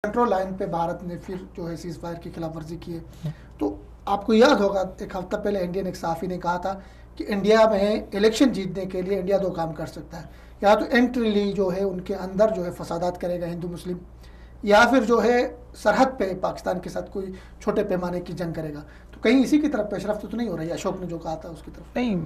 Control line पे भारत ने फिर जो है सीज फायर की खिलाफ वर्जी की है। तो आपको याद होगा एक हफ्ता पहले इंडियन एक सहाफ़ी ने कहा था कि इंडिया में इलेक्शन जीतने के लिए इंडिया दो काम कर सकता है, या तो एंट्रीली जो है उनके अंदर जो है फसादात करेगा हिंदू मुस्लिम, या फिर जो है सरहद पे पाकिस्तान के साथ कोई छोटे पैमाने की जंग करेगा। तो कहीं इसी की तरफ पेशरफ्त तो नहीं हो रही है अशोक ने जो कहा था उसकी तरफ? नहीं,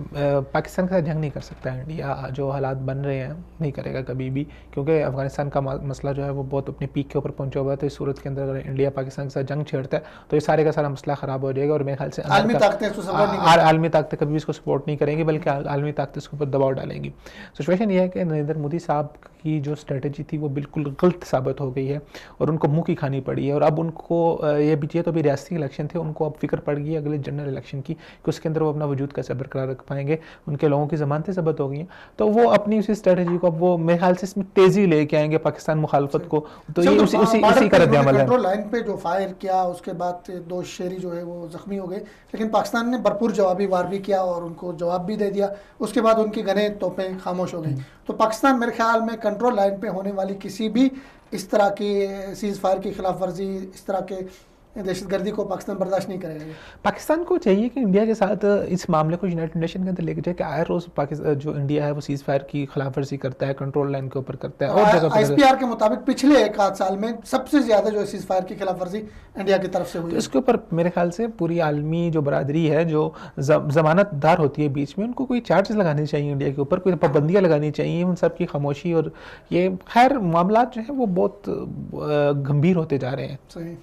पाकिस्तान के साथ जंग नहीं कर सकता इंडिया। जो हालात बन रहे हैं नहीं करेगा कभी भी, क्योंकि अफगानिस्तान का मसला जो है वो बहुत अपने पीक के ऊपर पहुंचा हुआ है। तो इस सूरत के अंदर अगर इंडिया पाकिस्तान के साथ जंग छेड़ता है तो ये सारे का सारा मसला ख़राब हो जाएगा। और मेरे ख्याल से आलमी ताकतें कभी भी इसको सपोर्ट नहीं करेंगी, बल्कि आलमी ताकतें इसके ऊपर दबाव डालेंगी। सिचुएशन ये है कि नरेंद्र मोदी साहब की जो स्ट्रेटजी थी वो बिल्कुल गलत साबित हो गई है और उनको मुँह की खानी पड़ी है। और अब उनको ये भी चाहिए, तो अभी रियासती इलेक्शन थे, उनको अब फिक्र पड़ गई है अगले जनरल इलेक्शन की कि उसके अंदर वो अपना वजूद कैसे बरकरार रख पाएंगे। उनके लोगों की ज़मानतें ज़ब्त हो गई हैं, तो वो अपनी उसी स्ट्रेटजी को अब वो मेरे ख्याल से इसमें तेज़ी लेके आएंगे पाकिस्तान मुखालफत को। तो ये उसी का रद्द-ए-अमल है। कंट्रोल लाइन पे जो फायर किया उसके बाद दो शेरी जो है वो जख्मी हो गए, लेकिन पाकिस्तान ने भरपूर जवाबी वार भी किया और उनको जवाब भी दे दिया। उसके बाद उनकी गने तोपें खामोश हो गई। तो पाकिस्तान मेरे ख्याल में कंट्रोल लाइन पे होने वाली किसी भी इस तरह की सीज फायर की खिलाफ वर्जी, इस तरह के दहशतगर्दी को पाकिस्तान बर्दाश्त नहीं करेगा। पाकिस्तान को चाहिए कि इंडिया के साथ इस मामले को यूनाइटेड नेशन के अंदर लेके जाए कि आए रोज़ पाकिस्तान जो इंडिया है वो सीज फायर की खिलाफ वर्जी करता है, कंट्रोल लाइन के ऊपर करता है। और जगह ISPR के मुताबिक पिछले एक आध साल में सबसे ज़्यादा जो सीज फायर की खिलाफ वर्जी इंडिया की तरफ से हुई। तो इसके ऊपर मेरे ख्याल से पूरी आलमी जो बरादरी है, जो जमानतदार होती है बीच में, उनको कोई चार्जेस लगाने चाहिए इंडिया के ऊपर, कोई पाबंदियाँ लगानी चाहिए। उन सब की खामोशी और ये खैर मामला जो है वो बहुत गंभीर होते जा रहे हैं। सही।